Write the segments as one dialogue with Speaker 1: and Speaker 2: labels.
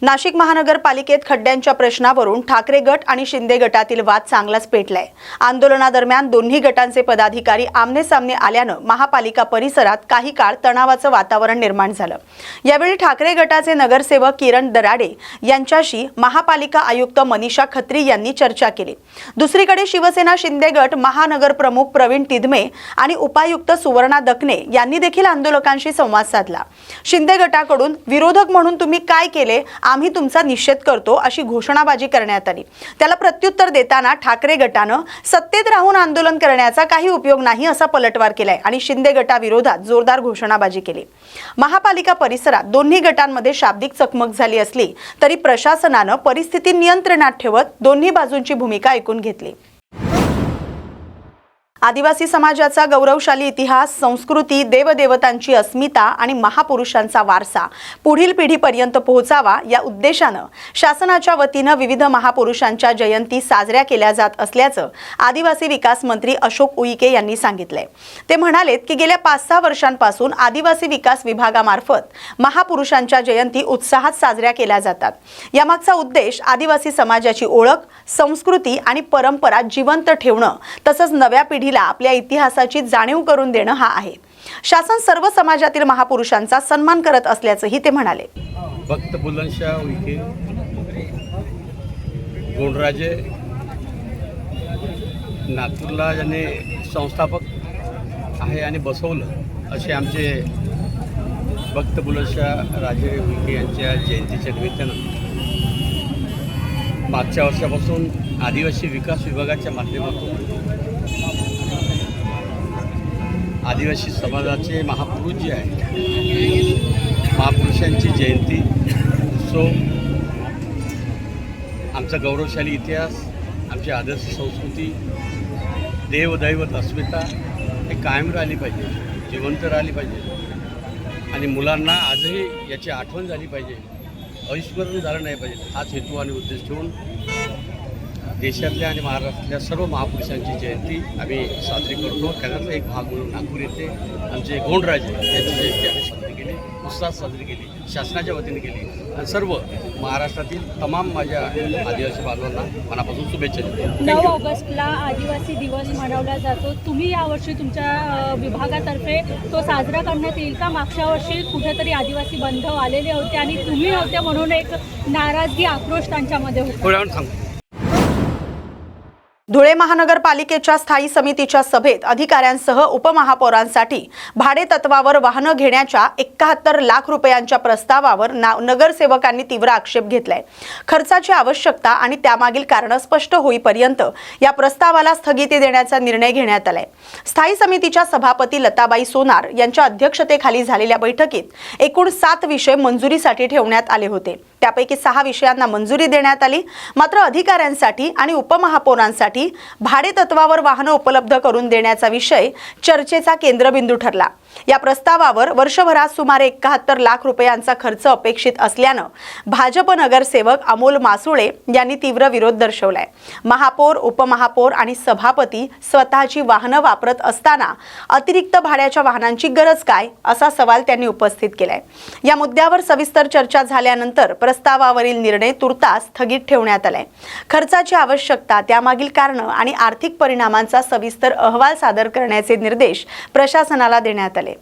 Speaker 1: नाशिक महानगरपालिकेत खड्ड्यांच्या प्रश्नावरून ठाकरे गट आणि शिंदे गटातील वाद चांगलाच पेटलाय। आंदोलनादरम्यान दोन्ही गटांचे पदाधिकारी आमने-सामने आल्याने महापालिका परिसरात काही काळ तणावाचं वातावरण निर्माण झालं। यावेळी ठाकरे गटाचे नगरसेवक किरण दराडे यांच्याशी महापालिका आयुक्त मनीषा खत्री यांनी चर्चा केली। दुसरीकडे शिवसेना शिंदे गट महानगर प्रमुख प्रवीण तिधमे आणि उपायुक्त सुवर्णा दखने यांनी देखील आंदोलकांशी संवाद साधला। शिंदे गटाकडून विरोधक म्हणून तुम्ही काय केले, आम्ही तुमचा निषेध करतो अशी घोषणाबाजी करण्यात आली। त्याला प्रत्युत्तर देताना ठाकरे गटानं सत्तेत राहून आंदोलन करण्याचा काही उपयोग नाही असा पलटवार केलाय आणि शिंदे गटाविरोधात जोरदार घोषणाबाजी केली। महापालिका परिसरात दोन्ही गटांमध्ये शाब्दिक चकमक झाली असली तरी प्रशासनानं परिस्थिती नियंत्रणात ठेवत दोन्ही बाजूंची भूमिका ऐकून घेतली। आदिवासी समाजाचा गौरवशाली इतिहास, संस्कृती, देवदेवतांची अस्मिता आणि महापुरुषांचा वारसा पुढील पिढीपर्यंत पोहोचावा या उद्देशानं शासनाच्या वतीनं विविध महापुरुषांच्या जयंती साजऱ्या केल्या जात असल्याचं आदिवासी विकास मंत्री अशोक उईके यांनी सांगितलंय। ते म्हणालेत की गेल्या 5-6 वर्षांपासून आदिवासी विकास विभागामार्फत महापुरुषांच्या जयंती उत्साहात साजऱ्या केल्या जातात। यामागचा उद्देश आदिवासी समाजाची ओळख, संस्कृती आणि परंपरा जिवंत ठेवणं तसंच नव्या पिढीला आपल्या इतिहासाची जाणीव करून देणं हा आहे। शासन सर्व समाजातील महापुरुषांचा सन्मान करत असल्याचंही ते म्हणाले।
Speaker 2: भक्त बुलंदशाह उईके, गोंडराजे नागपूरला ज्यांनी संस्थापक आहे आणि बसवलं असे आमचे भक्त बुलंदशाह राजे उईके यांच्या जयंतीच्या निमित्तानं मागच्या वर्षापासून आदिवासी विकास विभागाच्या माध्यमातून आदिवासी समाजाचे महापुरुष जे आहेत महापुरुषांची जयंती उत्सव, आमचा गौरवशाली इतिहास, आमची आदर्श संस्कृती, देवदैवत अस्मिता हे कायम राहिली पाहिजे, जिवंत राहिली पाहिजे आणि मुलांना आजही याची आठवण झाली पाहिजे, अविस्मरण झालं नाही पाहिजे। हाच हेतू आणि उद्देश ठेवून देशातल्या आणि महाराष्ट्रातल्या सर्व महापुरुषांची जयंती आम्ही साजरी करतो। त्याचा एक भाग म्हणून नागपूर येथे आमचे गोंडराजे यांची जयंती आम्ही साजरी केली, उत्साहात साजरी केली, शासनाच्या वतीने केली आणि सर्व महाराष्ट्रातील तमाम माझ्या आदिवासी बांधवांना मनापासून शुभेच्छा देतो।
Speaker 3: 9 ऑगस्टला आदिवासी दिवस मनवला जातो। तुम्ही यावर्षी तुमच्या विभागातर्फे तो साजरा करण्यात येईल का? मागच्या वर्षी कुठेतरी आदिवासी बांधव आलेले होते आणि तुम्ही होते म्हणून एक नाराजगी, आक्रोश त्यांच्यामध्ये होता।
Speaker 1: धुळे महानगरपालिकेच्या स्थायी समितीच्या सभेत अधिकाऱ्यांसह उपमहापौरांसाठी भाडे तत्वावर वाहनं घेण्याच्या 71 लाख रुपयांच्या प्रस्तावावर नगरसेवकांनी तीव्र आक्षेप घेतलाय। खर्चाची आवश्यकता आणि त्यामागील कारण स्पष्ट होईपर्यंत या प्रस्तावाला स्थगिती देण्याचा निर्णय घेण्यात आलाय। स्थायी समितीच्या सभापती लताबाई सोनार यांच्या अध्यक्षतेखाली झालेल्या बैठकीत एकूण 7 विषय मंजुरीसाठी ठेवण्यात आले होते। त्यापैकी 6 विषयांना मंजुरी देण्यात आली, मात्र अधिकाऱ्यांसाठी आणि उपमहापौरांसाठी भाडे तत्वावर वाहनं उपलब्ध करून देण्याचा विषय चर्चेचा केंद्रबिंदू ठरला। या प्रस्तावावर वर्षभरात सुमारे 71 लाख रुपयांचा खर्च अपेक्षित असल्यानं भाजप नगरसेवक अमोल मासुळे यांनी तीव्र विरोध दर्शवलाय। महापौर, उपमहापौर आणि सभापती स्वतःची वाहनं वापरत असताना अतिरिक्त भाड्याच्या वाहनांची गरज काय असा सवाल त्यांनी उपस्थित केलाय। या मुद्द्यावर सविस्तर चर्चा झाल्यानंतर प्रस्तावावरील निर्णय तुर्तास स्थगित ठेवण्यात आलाय। खर्चाची आवश्यकता, त्यामागील कारण आणि आर्थिक परिणामांचा सविस्तर अहवाल सादर करण्याचे निर्देश प्रशासनाला देण्यात आले।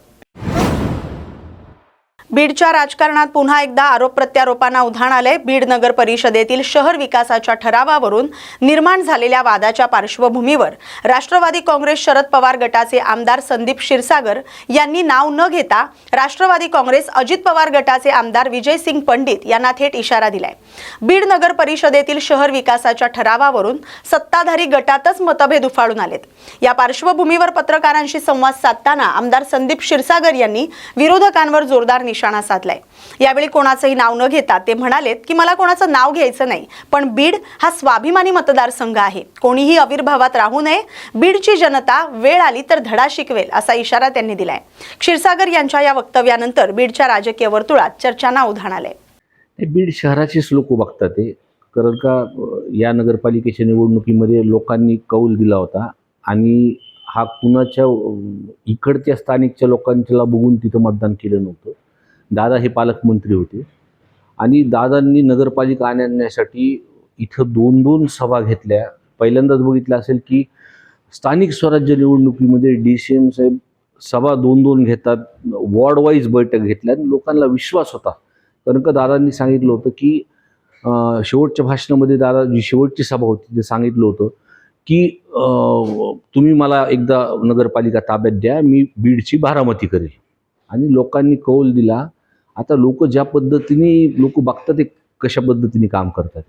Speaker 1: बीडच्या राजकारणात पुन्हा एकदा आरोप प्रत्यारोपांना उधाण आले। बीड नगर परिषदेतील शहर विकासाच्या ठरावावरून निर्माण झालेल्या वादाच्या पार्श्वभूमीवर राष्ट्रवादी काँग्रेस शरद पवार गटाचे आमदार संदीप क्षीरसागर यांनी नाव न घेता राष्ट्रवादी काँग्रेस अजित पवार गटाचे आमदार विजयसिंग पंडित यांना थेट इशारा दिलाय। बीड नगर परिषदेतील शहर विकासाच्या ठरावावरून सत्ताधारी गटातच मतभेद उफाळून आलेत। या पार्श्वभूमीवर पत्रकारांशी संवाद साधताना आमदार संदीप क्षीरसागर यांनी विरोधकांवर जोरदार निशाणा साधलाय। यावेळी कोणाचंही नाव न घेता ते म्हणालेत की मला कोणाचं नाव घ्यायचं नाही, पण बीड हा स्वाभिमानी मतदारसंघ आहे, कोणीही आविर्भावात राहू नये, बीडची जनता वेळ आली तर धडा शिकवेल असा इशारा त्यांनी दिलाय। क्षीरसागर यांच्या या वक्तव्यानंतर बीडच्या राजकीय वर्तुळात चर्चांना उधाण आलंय।
Speaker 4: बीड शहराचीच लोक बघतात ते, कारण का या नगरपालिकेच्या निवडणुकीमध्ये लोकांनी कौल दिला होता आणि हा कुणाच्या इकडच्या स्थानिकच्या लोकांच्याला बघून तिथं मतदान केलं नव्हतं। दादा हे पालकमंत्री होते आणि दादांनी नगरपालिका आणण्यासाठी इथं 2-2 सभा घेतल्या. पहिल्यांदाच बघितलं असेल की स्थानिक स्वराज्य निवडणुकीमध्ये DCM साहेब सभा 2-2 घेतात, वॉर्ड वाईज बैठक घेतल्या आणि लोकांना विश्वास होता. कारण का दादांनी सांगितलं होतं की शेवटच्या भाषणामध्ये दादा जी शेवटची सभा होती ते सांगितलं होतं की तुम्ही मला एकदा नगरपालिका ताब्यात द्या, मी बीडची बारामती करेल. आणि लोकांनी कौल दिला. आता लोक ज्या पद्धतीने लोक बघतात ते कशा पद्धतीने काम करतात.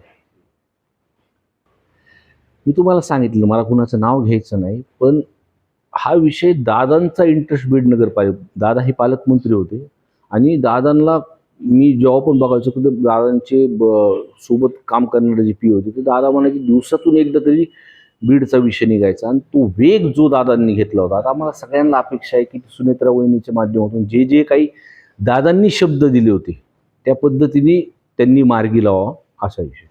Speaker 4: मी तुम्हाला सांगितलं, मला कुणाचं नाव घ्यायचं नाही, पण हा विषय दादांचा इंटरेस्ट बीड नगरपालिका, दादा हे पालकमंत्री होते आणि दादांना मी जेव्हा पण बघायचो की दादांचे सोबत काम करणारे जे पी होते ते दादा म्हणायचे दिवसातून एकदा तरी बीडचा विषय निघायचा. आणि तो वेग जो दादांनी घेतला होता, आता आम्हाला सगळ्यांना अपेक्षा आहे की सुनेत्रा वहिनीच्या माध्यमातून जे जे काही दादांनी शब्द दिले होते त्या पद्धतीने त्यांनी मार्गी लावा असा विषय.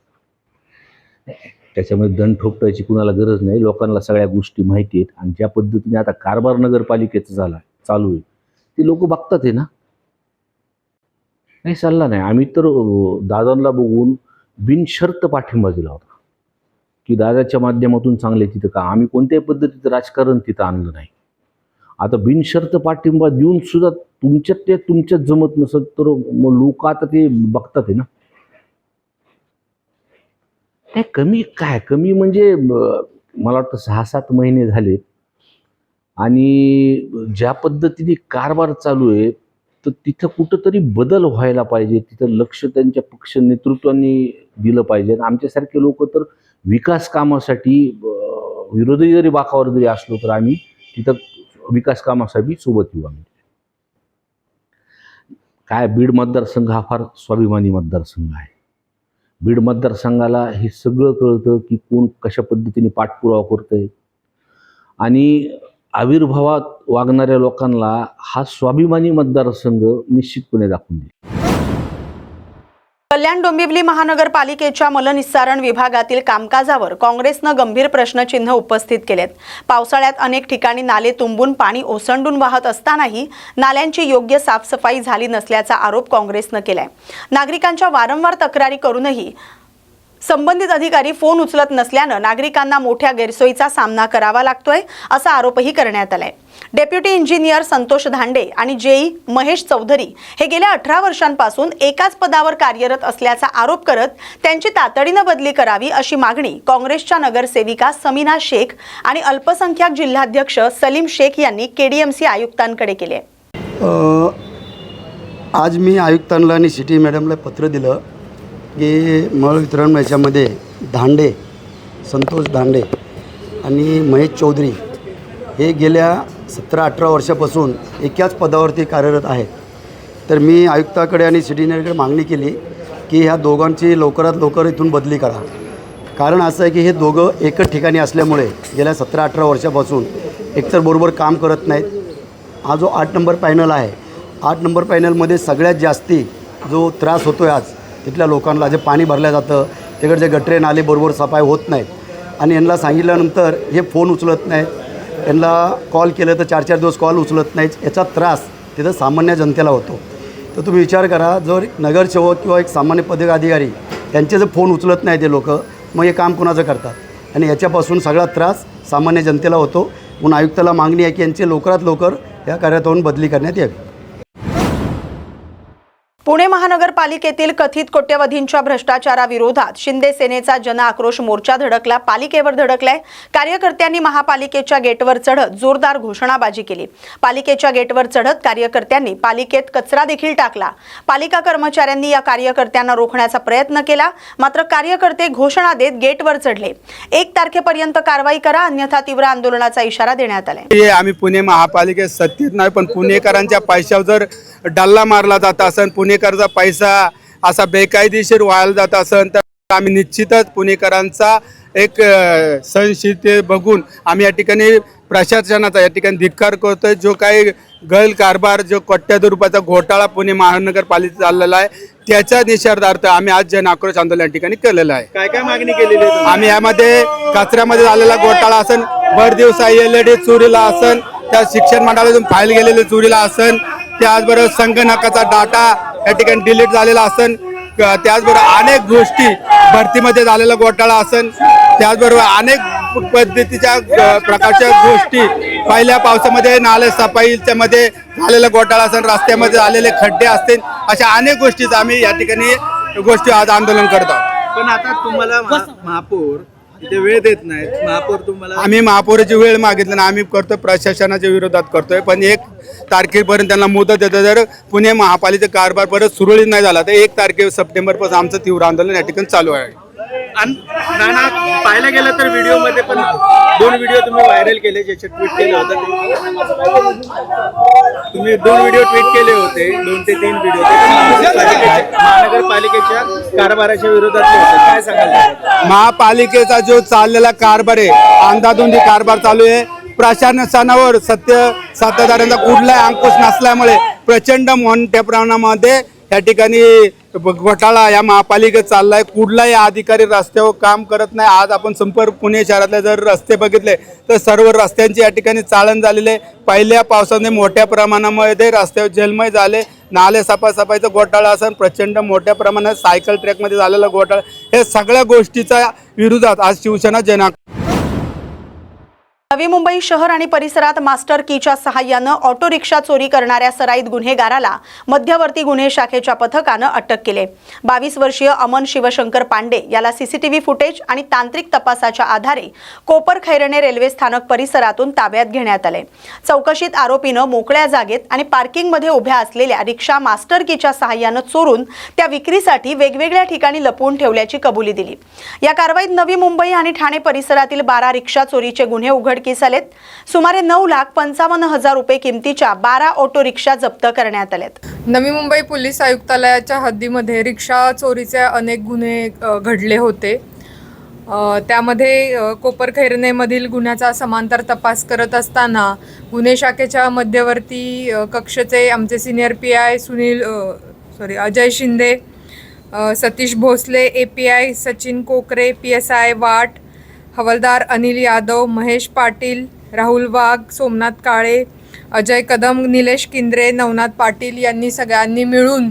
Speaker 4: त्याच्यामध्ये दंड ठोकटायची कुणाला गरज नाही, लोकांना सगळ्या गोष्टी माहिती आहेत. आणि ज्या पद्धतीने आता कारभार नगरपालिकेचा चालू आहे ते लोक बघतात आहे ना. काही चालला नाही. आम्ही तर दादांना बघून बिनशर्त पाठिंबा दिला होता की दादाच्या माध्यमातून चांगले तिथं का, आम्ही कोणत्याही पद्धतीचं राजकारण तिथं आणलं नाही. आता बिनशर्त पाठिंबा देऊन सुद्धा तुमच्यात जमत नसत तर मग लोक आता ते बघतात आहे ना. कमी म्हणजे मला वाटतं 6-7 महिने झालेत आणि ज्या पद्धतीने कारभार चालू आहे तर तिथं कुठंतरी बदल व्हायला पाहिजे. तिथं लक्ष त्यांच्या पक्ष नेतृत्वांनी दिलं पाहिजे. आमच्यासारखे लोक तर विकास कामासाठी विरोधी जरी बाकावर जरी असलो तर आम्ही तिथं विकास कामासाठी सोबत येऊ. आम्ही काय बीड मतदारसंघ हा फार स्वाभिमानी मतदारसंघ आहे. बीड मतदारसंघाला हे सगळं कळतं की कोण कशा पद्धतीने पाठपुरावा करतंय आणि आविर्भावात वागणाऱ्या लोकांना हा स्वाभिमानी मतदारसंघ निश्चितपणे दाखवून देईल.
Speaker 1: कल्याण डोंबिवली महानगरपालिकेच्या मलनिस्सारण विभागातील कामकाजावर काँग्रेसनं गंभीर प्रश्नचिन्ह उपस्थित केलेत. पावसाळ्यात अनेक ठिकाणी नाले तुंबून पाणी ओसंडून वाहत असतानाही नाल्यांची योग्य साफसफाई झाली नसल्याचा आरोप काँग्रेसनं केलाय. नागरिकांच्या वारंवार तक्रारी करूनही संबंधित अधिकारी फोन उचलत नसल्यानं नागरिकांना मोठ्या गैरसोयीचा सामना करावा लागतोय असा आरोपही करण्यात आलाय. डेप्युटी इंजिनियर संतोष धांडे आणि जेई महेश चौधरी हे गेल्या 18 वर्षांपासून एकाच पदावर कार्यरत असल्याचा आरोप करत त्यांची तातडीनं बदली करावी अशी मागणी काँग्रेसच्या नगरसेविका समीना शेख आणि अल्पसंख्याक जिल्हाध्यक्ष सलीम शेख यांनी KDMC आयुक्तांकडे केली आहे.
Speaker 5: आज मी आयुक्तांना आणि सिटी मॅडमला पत्र दिलं की मळ वितरण याच्यामध्ये धांडे संतोष धांडे आणि महेश चौधरी हे गेल्या 17-18 वर्षापासून एकाच पदावरती कार्यरत आहेत. तर मी आयुक्ताकडे आणि सिटी मॅनेजरकडे मागणी केली की ह्या दोघांची लवकरात लवकर इथून बदली करा. कारण असं आहे की हे दोघं एकच ठिकाणी असल्यामुळे गेल्या 17-18 वर्षापासून एकतर बरोबर काम करत नाहीत. हा जो 8 नंबर पॅनल आहे, 8 नंबर पॅनलमध्ये सगळ्यात जास्ती जो त्रास होतो आहे आज तिथल्या लोकांना, जे पाणी भरलं जातं तिकडचे गटरे नाले बरोबर सफाई होत नाहीत आणि यांना सांगितल्यानंतर हे फोन उचलत नाहीत. यांना कॉल केलं तर 4-4 दिवस कॉल उचलत नाहीत. याचा त्रास तिथं सामान्य जनतेला होतो. तर तुम्ही विचार करा, जर नगरसेवक किंवा एक सामान्य पदाधिकारी त्यांचे जर फोन उचलत नाही ते लोक, मग हे काम कोणाचं करतात आणि याच्यापासून सगळा त्रास सामान्य जनतेला होतो. म्हणून आयुक्ताला मागणी आहे की यांची लवकरात लवकर या कार्यातून बदली करण्यात यावी.
Speaker 1: पुणे महानगरपालिकेतील कथित कोट्यवधींच्या भ्रष्टाचाराविरोधात शिंदे सेनेचा जन आक्रोश मोर्चा धडकला, पालिकेवर धडकलाय. कार्यकर्त्यांनी महापालिकेच्या गेटवर चढत जोरदार घोषणाबाजी केली. पालिकेच्या गेटवर चढत कार्यकर्त्यांनी पालिकेत कचरा देखील टाकला. पालिका कर्मचाऱ्यांनी या कार्यकर्त्यांना रोखण्याचा प्रयत्न केला, मात्र कार्यकर्ते घोषणा देत गेटवर चढले. 1 तारखेपर्यंत कारवाई करा, अन्यथा तीव्र आंदोलनाचा इशारा देण्यात आलाय.
Speaker 6: आम्ही पुणे महापालिकेत सत्तेत नाही, पण पुणेकरांच्या पैशावर जर डल्ला मारला जात असेल, पुणेकरचा पैसा असा बेकायदेशीर व्हायला जात असेल, तर आम्ही निश्चितच पुणेकरांचा एक सहनशीलते बघून आम्ही या ठिकाणी प्रशासनाचा या ठिकाणी धिक्कार करतोय. जो काही गैरकारभार, जो कोट्यवधी रुपयाचा घोटाळा पुणे महानगरपालिकेत चाललेला आहे, त्याच्या निषेधार्थ आम्ही आज जन आक्रोश आंदोलन या ठिकाणी केलेलं आहे.
Speaker 7: काय काय मागणी केलेली आहे?
Speaker 6: आम्ही यामध्ये कचऱ्यामध्ये झालेला घोटाळा असेल, भर दिवसा LED चोरीला असेल, त्या शिक्षण मंडळातून फाईल गेलेले चोरीला असेल, त्याचबरोबर संगणकाचा डाटा या ठिकाणी डिलीट झालेला असेल, त्याचबरोबर अनेक गोष्टी भरतीमध्ये झालेला घोटाळा असेल, त्याचबरोबर अनेक पद्धतीच्या प्रकारच्या गोष्टी, पहिल्या पावसामध्ये नाले सफाईच्या मध्ये झालेला घोटाळा असेल, रस्त्यामध्ये झालेले खड्डे असतील, अशा अनेक गोष्टीचा आम्ही या ठिकाणी गोष्टी आज आंदोलन करत आहोत.
Speaker 7: पण आता तुम्हाला महापौर इथे वेळ देत नाहीत. महापौर तुम्हाला
Speaker 6: आम्ही महापौराची वेळ मागितली ना, आम्ही करतोय प्रशासनाच्या विरोधात करतोय, पण 1 तारखेपर्यंत त्यांना मुदत देतो. जर पुणे महापालिकेचा कारभार परत सुरळीत नाही झाला तर 1 तारखे सप्टेंबरपासून आमचं तीव्र आंदोलन या ठिकाणी चालू आहे.
Speaker 7: आणि नाना, पाहायला गेलं तर व्हिडिओमध्ये पण 2 व्हिडिओ तुम्ही व्हायरल केले, ज्याचे ट्विट केले होते. तुम्ही 2 व्हिडिओ ट्विट केले होते, 2 ते 3 व्हिडिओ महानगरपालिकेच्या कारभाराच्या विरोधात होते. काय सांगाल?
Speaker 6: महापालिकेचा जो चाललेला कारभार आहे, अंधाधुंदी कारभार चालू आहे. प्रशासनावर सत्ताधाऱ्यांचा कुठलाही अंकुश नसल्यामुळे प्रचंड मोठ्या प्रमाणामध्ये या ठिकाणी घोटाळा या महापालिकेत चाललाय. कुठलाही अधिकारी रस्त्यावर काम करत नाही. आज आपण संपर्क पुणे शहरातले जर रस्ते बघितले तर सर्व रस्त्यांची या ठिकाणी चाळण झालेले. पहिल्या पावसाने मोठ्या प्रमाणामध्ये रस्त्यावर जलमय झाले. नाले सफाईचा घोटाळा असेल, प्रचंड मोठ्या प्रमाणात सायकल ट्रॅकमध्ये झालेला घोटाळा, हे सगळ्या गोष्टीच्या विरोधात आज शिवसेना जन
Speaker 1: नवी मुंबई शहर आणि परिसरात मास्टर कीच्या सहाय्यानं ऑटो रिक्षा चोरी करणाऱ्या सराईत गुन्हेगाराला मध्यवर्ती गुन्हे शाखेच्या पथकानं अटक केले. 22 वर्षीय अमन शिवशंकर पांडे याला सीसीटीव्ही फुटेज आणि तांत्रिक तपासाच्या आधारे कोपरखैरणे रेल्वे स्थानक परिसरातून ताब्यात घेण्यात आले. चौकशीत आरोपीनं मोकळ्या जागेत आणि पार्किंगमध्ये उभ्या असलेल्या रिक्षा मास्टर कीच्या सहाय्यानं चोरून त्या विक्रीसाठी वेगवेगळ्या ठिकाणी लपवून ठेवल्याची कबुली दिली. या कारवाईत नवी मुंबई आणि ठाणे परिसरातील 12 रिक्षा चोरीचे गुन्हे उघडकीस आलेत. सुमारे 9,55,000 रुपये किमतीच्या 12 ऑटो रिक्षा जप्त करण्यात आलेत.
Speaker 8: नवी मुंबई पोलीस आयुक्तालयाच्या हद्दीमध्ये रिक्षा चोरीचे अनेक गुन्हे घडले होते. त्यामध्ये कोपरखैरनेमधील गुन्ह्याचा समांतर तपास करत असताना गुन्हे शाखेच्या मध्यवर्ती कक्षचे आमचे senior PI Ajay Shinde, Satish Bhosale, API Sachin Kokare, PSI वाट, हवालदार अनिल यादव, महेश पाटील, राहुल वाघ, सोमनाथ काळे, अजय कदम, निलेश किंद्रे, नवनाथ पाटील यांनी सगळ्यांनी मिळून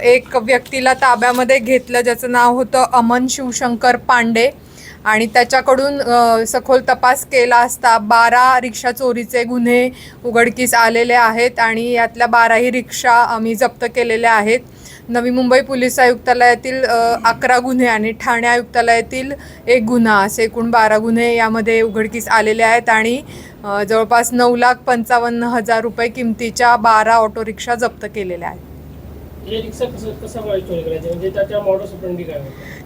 Speaker 8: एक व्यक्तीला ताब्यामध्ये घेतलं, ज्याचं नाव होतं अमन शिवशंकर पांडे. आणि त्याच्याकडून सखोल तपास केला असता 12 रिक्षा चोरीचे गुन्हे उघडकीस आलेले आहेत आणि यातल्या 12ही रिक्षा आम्ही जप्त केलेल्या आहेत. नवी मुंबई पोलीस आयुक्तालयातील 11 गुन्हे आणि ठाणे आयुक्तालयातील 1 गुन्हा असे एकूण 12 गुन्हे यामध्ये उघडकीस आलेले आहेत आणि जवळपास 9,55,000 रुपये किमतीच्या 12 ऑटो रिक्षा जप्त केलेल्या आहेत.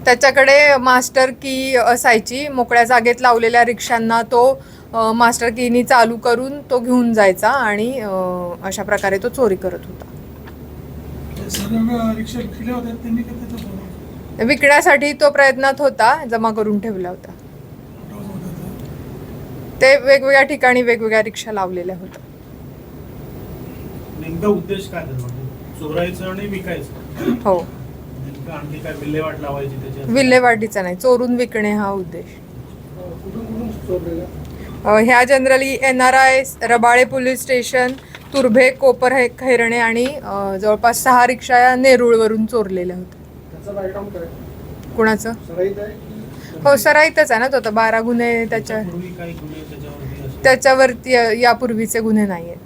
Speaker 8: त्याच्याकडे मास्टर की असायची. मोकळ्या जागेत लावलेल्या रिक्षांना तो मास्टर कीनी चालू करून तो घेऊन जायचा आणि अशा प्रकारे तो चोरी करत होता. विकण्यासाठी तो प्रयत्नात होता, जमा करून ठेवला होता. ते वेगवेगळ्या ठिकाणी वेगवेगळ्या रिक्षा लावलेल्या होत्या.
Speaker 9: नेमका उद्देश काय झाला? चोरायचं आणि विकायचं?
Speaker 8: हो.
Speaker 9: नेमका आणखी काय विल्हेवाट लावायची त्याच्या?
Speaker 8: विल्हेवाटीचा नाही, चोरून विकणे हा उद्देश. ह्या generally NRI, Rabale police station, Turbhe, Koparkhairane आणि जवळपास 6 रिक्षा या नेरूळवरून चोरलेल्या होत्या. कुणाचं? हो, सराईतच आहे ना तो. 12 गुन्हे त्याच्यावरती यापूर्वीचे गुन्हे नाही आहेत.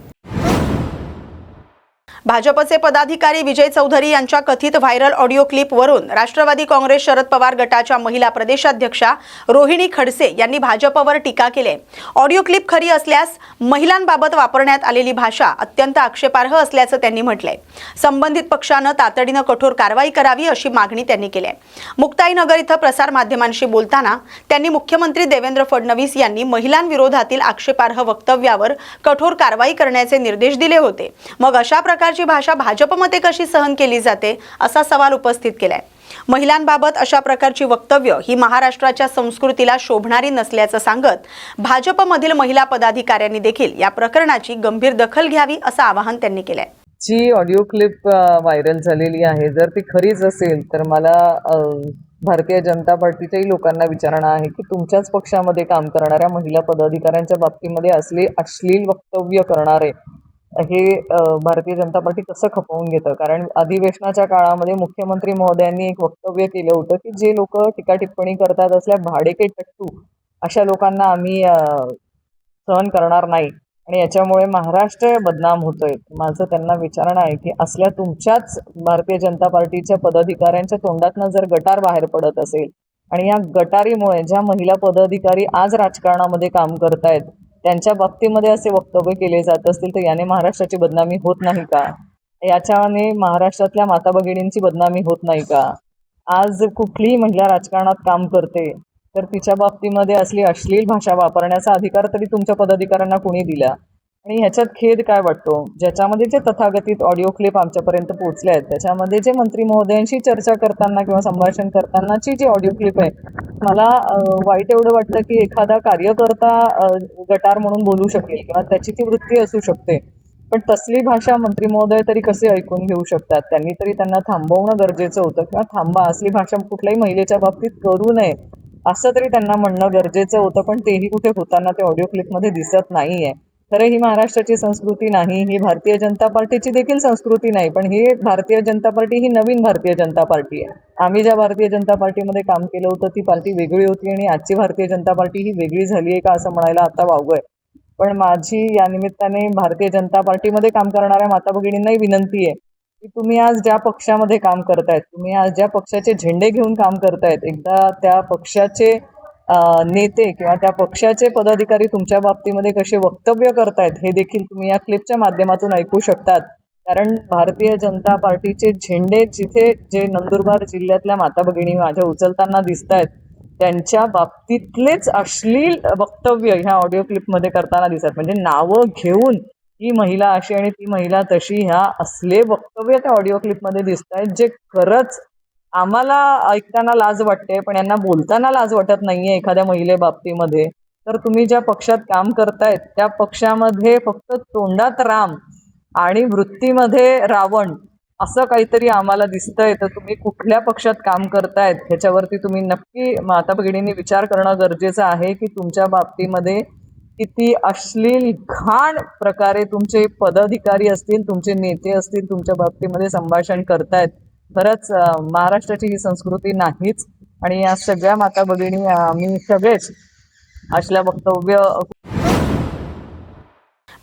Speaker 1: भाजपचे पदाधिकारी विजय चौधरी यांच्या कथित व्हायरल ऑडिओ क्लिपवरून राष्ट्रवादी काँग्रेस शरद पवार गटाच्या महिला प्रदेशाध्यक्षा रोहिणी खडसे यांनी भाजपवर टीका केली. ऑडिओ क्लिप खरी असल्यास महिलांबाबत वापरण्यात आलेली भाषा अत्यंत आक्षेपार्ह असल्याचं त्यांनी म्हटलंय. संबंधित पक्षानं तातडीनं कठोर कारवाई करावी अशी मागणी त्यांनी केली आहे. मुक्ताईनगर इथं प्रसार माध्यमांशी बोलताना त्यांनी मुख्यमंत्री देवेंद्र फडणवीस यांनी महिलांविरोधातील आक्षेपार्ह वक्तव्यावर कठोर कारवाई करण्याचे निर्देश दिले होते. मग अशा प्रकारची भाषा भाजपमध्ये कशी सहन केली जाते असा सवाल उपस्थित केलाय. महिलांबाबत अशा प्रकारची वक्तव्य ही महाराष्ट्राच्या संस्कृतीला शोभणारी नसल्याचं सांगत भाजपमधील महिला पदाधिकाऱ्यांनी देखील या प्रकरणाची गंभीर दखल घ्यावी असं आवाहन त्यांनी केलंय.
Speaker 10: जी ऑडिओ क्लिप व्हायरल झालेली आहे, जर ती खरीच असेल तर मला भारतीय जनता पार्टीच्याही लोकांना विचारणं आहे की तुमच्याच पक्षामध्ये काम करणाऱ्या महिला पदाधिकाऱ्यांच्या बाबतीमध्ये असले अश्लील वक्तव्य करणारे हे भारतीय जनता पार्टी कसं खपवून घेतं. कारण अधिवेशनाच्या काळामध्ये मुख्यमंत्री महोदयांनी एक वक्तव्य केलं होतं की जे लोक टीका टिप्पणी करतात असल्या भाडेके टट्टू अशा लोकांना आम्ही सहन करणार नाही आणि याच्यामुळे महाराष्ट्र बदनाम होतोय. माझं त्यांना विचारणं आहे की असल्या तुमच्याच भारतीय जनता पार्टीच्या पदाधिकाऱ्यांच्या तोंडातनं जर गटार बाहेर पडत असेल आणि या गटारीमुळे ज्या महिला पदाधिकारी आज राजकारणामध्ये काम करतायत त्यांच्या बाबतीमध्ये असे वक्तव्य केले जात असतील तर याने महाराष्ट्राची बदनामी होत नाही का? याच्याने महाराष्ट्रातल्या माता भगिनींची बदनामी होत नाही का? आज कुठलीही महिला राजकारणात काम करते तर तिच्या बाबतीमध्ये असली अश्लील भाषा वापरण्याचा अधिकार तरी तुमच्या पदाधिकाऱ्यांना कोणी दिला? आणि ह्याच्यात खेद काय वाटतो, ज्याच्यामध्ये जे तथागतित ऑडिओ क्लिप आमच्यापर्यंत पोहोचले आहेत त्याच्यामध्ये जे मंत्री महोदयांशी चर्चा करताना किंवा संभाषण करतानाची जी ऑडिओ क्लिप आहे, मला वाईट एवढं वाटतं की एखादा कार्यकर्ता गटार म्हणून बोलू शकेल किंवा त्याची ती वृत्ती असू शकते, पण तसली भाषा मंत्री महोदय तरी कसे ऐकून घेऊ शकतात? त्यांनी तरी त्यांना थांबवणं गरजेचं होतं किंवा थांबा, असली भाषा कुठल्याही महिलेच्या बाबतीत करू नये असं तरी त्यांना म्हणणं गरजेचं होतं. पण तेही कुठे होताना ते ऑडिओ क्लिपमध्ये दिसत नाही आहे. खरं ही महाराष्ट्राची संस्कृती नाही, ही भारतीय जनता पार्टीची देखील संस्कृती नाही, पण ही भारतीय जनता पार्टी ही नवीन भारतीय जनता पार्टी आहे. आम्ही ज्या भारतीय जनता पार्टीमध्ये काम केलं होतं ती पार्टी वेगळी होती आणि आजची भारतीय जनता पार्टी ही वेगळी झाली आहे का असं म्हणायला आता वावगं आहे. पण माझी या निमित्ताने भारतीय जनता पार्टीमध्ये काम करणाऱ्या माता भगिनींनाही विनंती आहे की तुम्ही आज ज्या पक्षामध्ये काम करतायत, तुम्ही आज ज्या पक्षाचे झेंडे घेऊन काम करतायत, एकदा त्या पक्षाचे नेते किंवा त्या पक्षाचे पदाधिकारी तुमच्या बाबतीमध्ये कसे वक्तव्य करतायत हे देखील तुम्ही या क्लिपच्या माध्यमातून ऐकू शकतात. कारण भारतीय जनता पार्टीचे झेंडे जिथे जे नंदुरबार जिल्ह्यातल्या माता भगिनी माझ्या उचलताना दिसत आहेत त्यांच्या बाबतीतलेच अश्लील वक्तव्य ह्या ऑडिओ क्लिपमध्ये करताना दिसतात. म्हणजे नावं घेऊन ही महिला अशी आणि ती महिला तशी, ह्या असले वक्तव्य त्या ऑडिओ क्लिपमध्ये दिसत आहेत जे खरंच आम्हाला ऐकताना लाज वाटते, पण यांना बोलताना लाज वाटत नाहीये एखाद्या महिले बाबतीमध्ये. तर तुम्ही ज्या पक्षात काम करतायत त्या पक्षामध्ये फक्त तोंडात राम आणि वृत्तीमध्ये रावण असं काहीतरी आम्हाला दिसतंय. तर तुम्ही कुठल्या पक्षात काम करतायत ह्याच्यावरती तुम्ही नक्की माता भगिनींनी विचार करणं गरजेचं आहे की तुमच्या बाबतीमध्ये किती अश्लील घाण प्रकारे तुमचे पदाधिकारी असतील, तुमचे नेते असतील, तुमच्या बाबतीमध्ये संभाषण करतायत. खरंच महाराष्ट्राची ही संस्कृती नाहीच आणि या सगळ्या माता भगिनी आम्ही सगळेच असल्या वक्तव्य.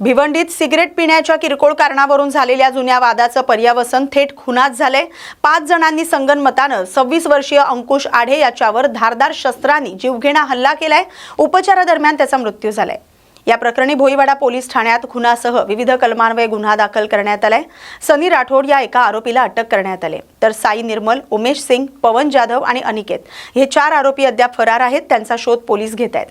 Speaker 1: भिवंडीत सिगरेट पिण्याच्या किरकोळ कारणावरून झालेल्या जुन्या वादाचं पर्यावसन थेट खुनात झालंय. 5 जणांनी संगनमतानं 26 वर्षीय अंकुश आढे याच्यावर धारदार शस्त्रांनी जीवघेणा हल्ला केलाय. उपचारादरम्यान त्याचा मृत्यू झालाय. या प्रकरणी भोईवाडा पोलीस ठाण्यात खुनासह विविध कलमान्वये गुन्हा दाखल करण्यात आलाय. सनी राठोड या एका आरोपीला अटक करण्यात आले, तर साई निर्मल, उमेश सिंग, पवन जाधव आणि अनिकेत हे 4 आरोपी अद्याप फरार आहेत. त्यांचा शोध पोलीस घेत आहेत.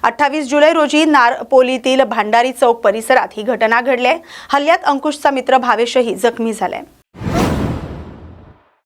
Speaker 1: 28 जुलै रोजी नारपोलीतील भांडारी चौक परिसरात ही घटना घडली आहे. हल्ल्यात अंकुशचा मित्र भावेशही जखमी झालाय.